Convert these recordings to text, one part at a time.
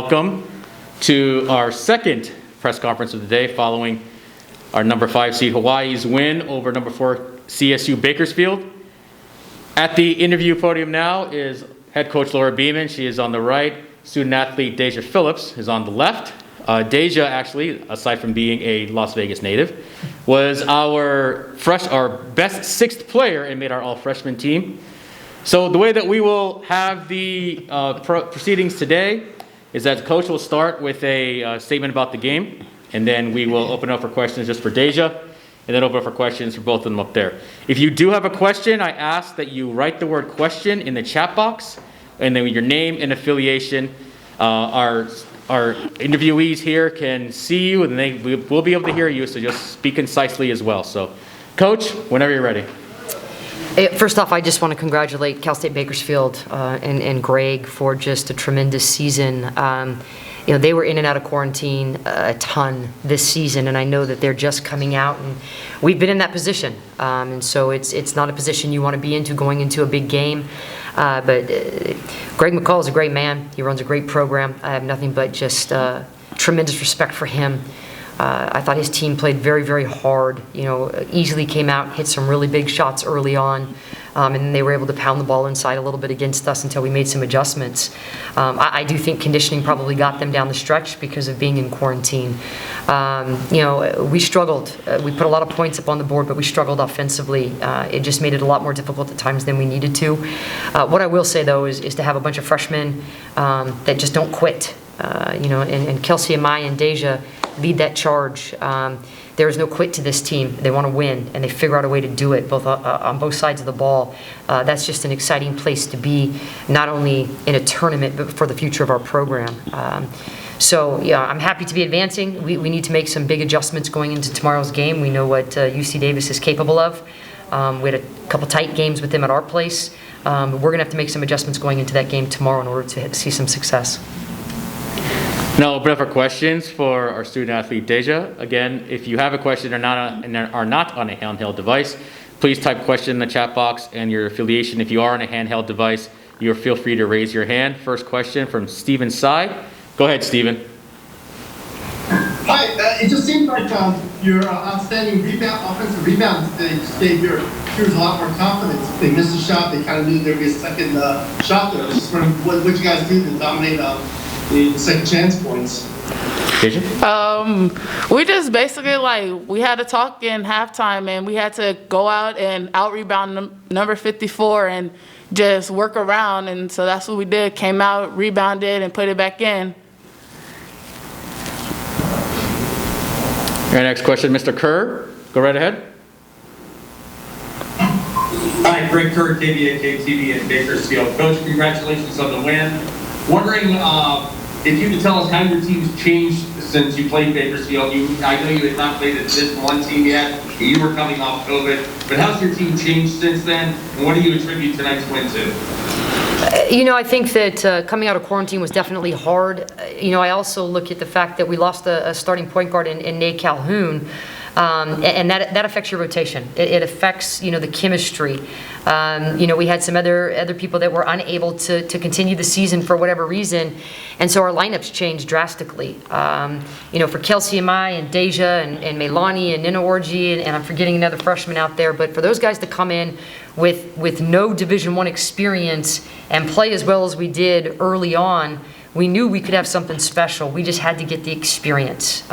Welcome to our second press conference of the day following our number 5 seed Hawaii's win over number 4 CSU Bakersfield. At the interview podium now is head coach Laura Beeman. She is on the right. Student athlete Deja Phillips is on the left. Deja, actually, aside from being a Las Vegas native, was our best sixth player and made our all-freshman team. So the way that we will have the proceedings today is that the coach will start with a statement about the game, and then we will open up for questions just for Deja, and then open up for questions for both of them up there. If you do have a question, I ask that you write the word question in the chat box, and then your name and affiliation. Our interviewees here can see you, and they will be able to hear you, so just speak concisely as well. So, Coach, whenever you're ready. First off, I just want to congratulate Cal State Bakersfield and Greg for just a tremendous season. They were in and out of quarantine a ton this season, and I know that they're just coming out, and we've been in that position. And so it's not a position you want to be into going into a big game. But Greg McCall is a great man. He runs a great program. I have nothing but just tremendous respect for him. I thought his team played very, very hard. Easily came out, hit some really big shots early on, and then they were able to pound the ball inside a little bit against us until we made some adjustments. I do think conditioning probably got them down the stretch because of being in quarantine. We struggled. We put a lot of points up on the board, but we struggled offensively. It just made it a lot more difficult at times than we needed to. What I will say, though, is to have a bunch of freshmen that just don't quit. And Kelsey and Maya and Deja lead that charge. There is no quit to this team. They want to win, and they figure out a way to do it both on both sides of the ball. That's just an exciting place to be, not only in a tournament, but for the future of our program. I'm happy to be advancing. We need to make some big adjustments going into tomorrow's game. We know what UC Davis is capable of. We had a couple tight games with them at our place. But we're going to have to make some adjustments going into that game tomorrow in order to see some success. Now, open up for questions for our student athlete Deja. Again, if you have a question and are not on a handheld device, please type question in the chat box and your affiliation. If you are on a handheld device, you feel free to raise your hand. First question from Steven Tsai. Go ahead, Steven. Hi, it just seemed like your outstanding offensive rebound today just gave your peers a lot more confidence. If they missed a shot, they kind of knew there would be a second shot there. I was just wondering what you guys do to dominate the second chance points. We just basically we had to talk in halftime, and we had to go out and out rebound number 54 and just work around, and so that's what we did. Came out, rebounded, and put it back in. Our next question, Mr. Kerr. Go right ahead. Hi, Greg Kerr, KBA-KTV in Bakersfield. Coach, congratulations on the win. Wondering if you could tell us how your team's changed since you played Bakersfield. I know you had not played at this one team yet. You were coming off COVID. But how's your team changed since then? And what do you attribute tonight's win to? I think that coming out of quarantine was definitely hard. I also look at the fact that we lost a starting point guard in Nate Calhoun. And that affects your rotation. It affects, the chemistry. We had some other people that were unable to continue the season for whatever reason, and so our lineups changed drastically. For Kelsey and I and Deja and Meilani and Nina Orji, and I'm forgetting another freshman out there, but for those guys to come in with no Division I experience and play as well as we did early on, we knew we could have something special. We just had to get the experience.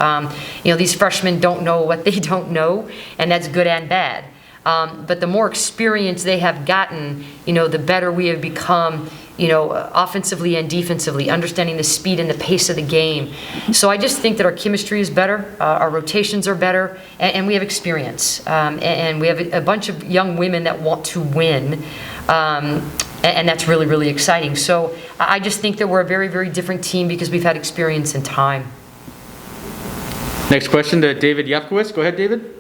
These freshmen don't know what they don't know, and that's good and bad. But the more experience they have gotten, the better we have become, offensively and defensively, understanding the speed and the pace of the game. So I just think that our chemistry is better, our rotations are better, and we have experience. And we have a bunch of young women that want to win. And that's really, really exciting. So I just think that we're a very, very different team because we've had experience and time. Next question to David Yafkowitz. Go ahead, David.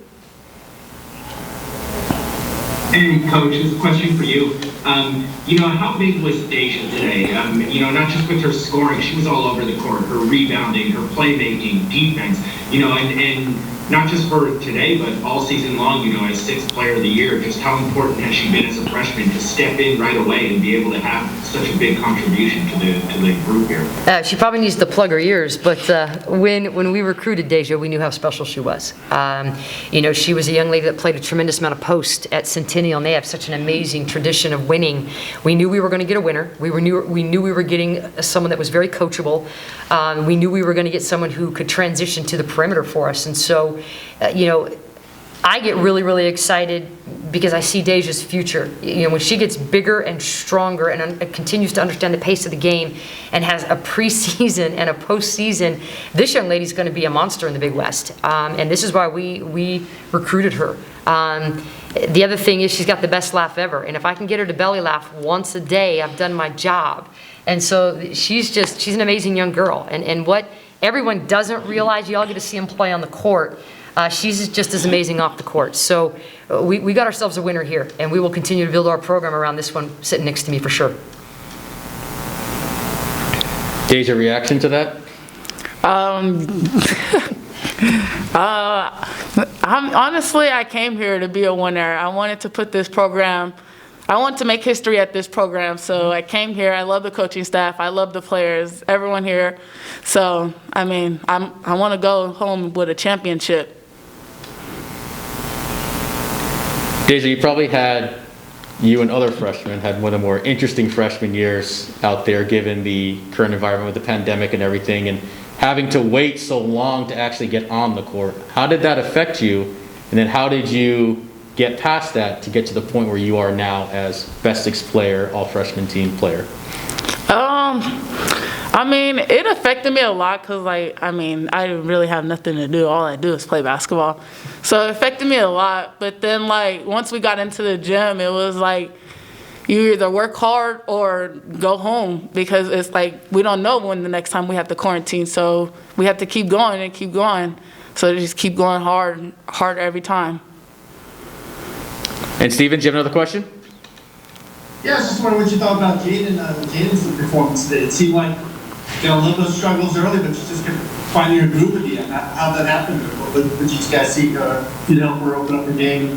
Hey, Coach, this is a question for you. How big was Deja today? Not just with her scoring, she was all over the court, her rebounding, her playmaking, defense, and not just for today, but all season long, as sixth player of the year, just how important has she been as a freshman to step in right away and be able to have such a big contribution to the group here? She probably needs to plug her ears, but when we recruited Deja, we knew how special she was. She was a young lady that played a tremendous amount of post at Centennial, and they have such an amazing tradition of winning. We knew we were going to get a winner. We knew we were getting someone that was very coachable. We knew we were going to get someone who could transition to the perimeter for us, and so I get really, really excited because I see Deja's future. When she gets bigger and stronger and continues to understand the pace of the game and has a preseason and a postseason, this young lady's going to be a monster in the Big West. And this is why we recruited her. The other thing is she's got the best laugh ever. And if I can get her to belly laugh once a day, I've done my job. And so she's an amazing young girl. And what everyone doesn't realize, you all get to see them play on the court. She's just as amazing off the court. So we got ourselves a winner here, and we will continue to build our program around this one sitting next to me for sure. Deja, reaction to that? Honestly, I came here to be a winner. I wanted to make history at this program, so I came here. I love the coaching staff. I love the players, everyone here. So, I want to go home with a championship. Deja, you and other freshmen had one of the more interesting freshman years out there, given the current environment with the pandemic and everything, and having to wait so long to actually get on the court. How did that affect you? And then how did you get past that to get to the point where you are now as best six player, all freshman team player? It affected me a lot because, I didn't really have nothing to do. All I do is play basketball. So it affected me a lot. But then, once we got into the gym, it was you either work hard or go home because it's we don't know when the next time we have to quarantine. So we have to keep going and keep going. So just keep going hard every time. And Steven, do you have another question? Yeah, I was just wondering what you thought about Jaden's performance today. It seemed like a little bit of struggles early, but you just kept finding your groove at the end. How that happened? What did you guys see to help her open up her game?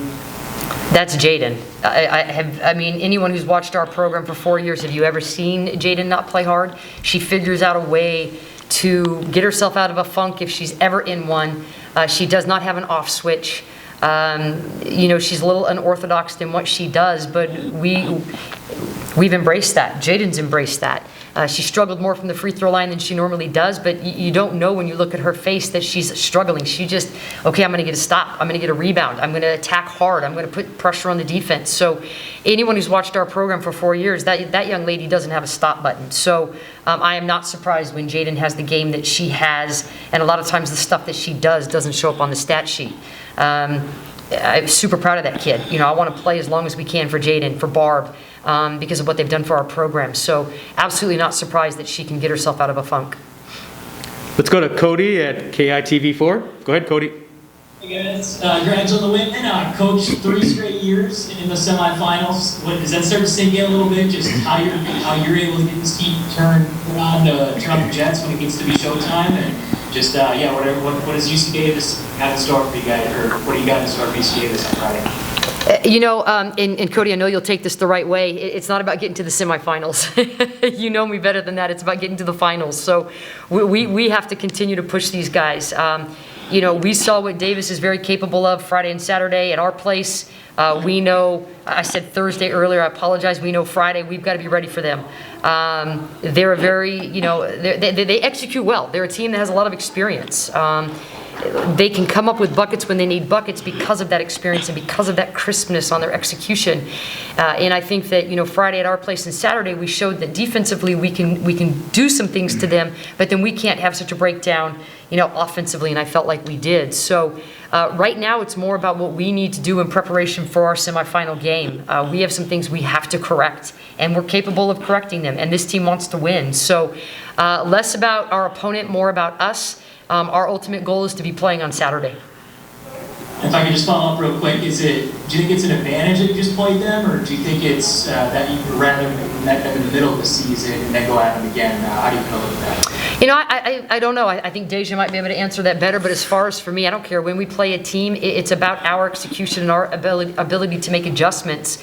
That's Jaden. Anyone who's watched our program for 4 years, have you ever seen Jaden not play hard? She figures out a way to get herself out of a funk if she's ever in one. She does not have an off switch. She's a little unorthodox in what she does, but we've embraced that. Jaden's embraced that. She struggled more from the free throw line than she normally does, but you don't know when you look at her face that she's struggling. She just, okay, I'm going to get a stop. I'm going to get a rebound. I'm going to attack hard. I'm going to put pressure on the defense. So anyone who's watched our program for 4 years, that young lady doesn't have a stop button. So I am not surprised when Jaden has the game that she has, and a lot of times the stuff that she does doesn't show up on the stat sheet. I'm super proud of that kid. I want to play as long as we can for Jaden, for Barb, because of what they've done for our program. So absolutely not surprised that she can get herself out of a funk. Let's go to Cody at KITV4. Go ahead, Cody. Hey guys, congrats on the win. Coach, 3 straight years in the semifinals. Does that start to sink in a little bit? Just how you're able to get this team turned on the Jets when it gets to be showtime, and just what does UC Davis have in store for you guys, or what do you got in store for UC Davis on Friday? And Cody, I know you'll take this the right way. It's not about getting to the semifinals. You know me better than that. It's about getting to the finals. So we have to continue to push these guys. We saw what Davis is very capable of Friday and Saturday at our place. We know, I said Thursday earlier, I apologize. We know Friday, we've got to be ready for them. They're a very, they execute well. They're a team that has a lot of experience. They can come up with buckets when they need buckets because of that experience and because of that crispness on their execution. And I think that, Friday at our place and Saturday, we showed that defensively we can do some things to them, but then we can't have such a breakdown, offensively, and I felt like we did. So right now it's more about what we need to do in preparation for our semifinal game. We have some things we have to correct, and we're capable of correcting them, and this team wants to win. So less about our opponent, more about us. Our ultimate goal is to be playing on Saturday. If I could just follow up real quick, do you think it's an advantage that you just played them, or do you think it's that you would rather met them in the middle of the season and then go at them again? How do you feel about that? You know, I don't know. I think Deja might be able to answer that better, but as far as for me, I don't care. When we play a team, it's about our execution and our ability to make adjustments.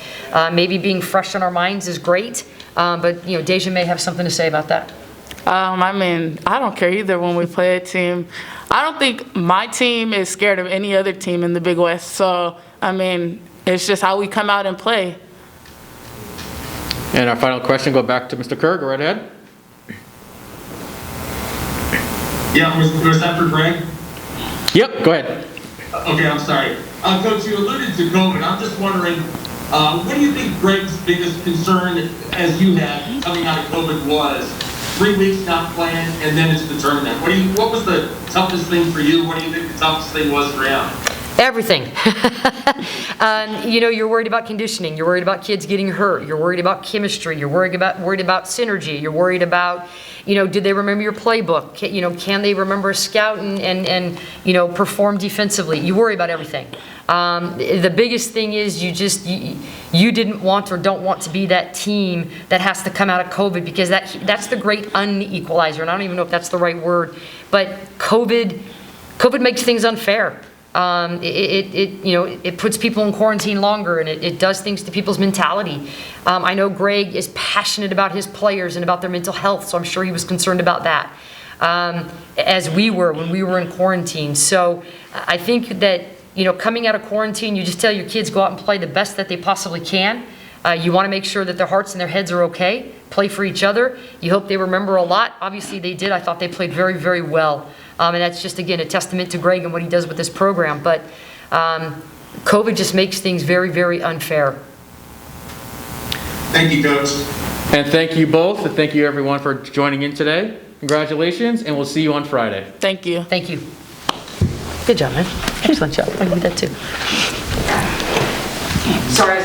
Maybe being fresh on our minds is great, but, you know, Deja may have something to say about that. I mean, I don't care either when we play a team. I don't think my team is scared of any other team in the Big West. So, I mean, it's just how we come out and play. And our final question, go back to Mr. Kerr. Go right ahead. Yeah, was that for Greg? Yep, go ahead. Okay, I'm sorry. Coach, you alluded to COVID. I'm just wondering, what do you think Greg's biggest concern, as you had coming out of COVID, was? 3 weeks not playing, and then it's the tournament. What was the toughest thing for you? What do you think the toughest thing was for him? Everything. You know, you're worried about conditioning. You're worried about kids getting hurt. You're worried about chemistry. You're worried about synergy. You're worried about, you know, did they remember your playbook? Can they remember a scout and you know, perform defensively? You worry about everything. The biggest thing is you didn't want or don't want to be that team that has to come out of COVID, because that's the great unequalizer, and I don't even know if that's the right word, but COVID makes things unfair. It puts people in quarantine longer, and it does things to people's mentality. I know Greg is passionate about his players and about their mental health, so I'm sure he was concerned about that, as we were when we were in quarantine. So I think that, you know, coming out of quarantine, you just tell your kids, go out and play the best that they possibly can. You want to make sure that their hearts and their heads are okay. Play for each other. You hope they remember a lot. Obviously, they did. I thought they played very, very well. And that's just, again, a testament to Greg and what he does with this program. But COVID just makes things very, very unfair. Thank you, Coach. And thank you both, and thank you everyone for joining in today. Congratulations, and we'll see you on Friday. Thank you. Thank you. Good job, man. Excellent job. I can do that too. Sorry, I said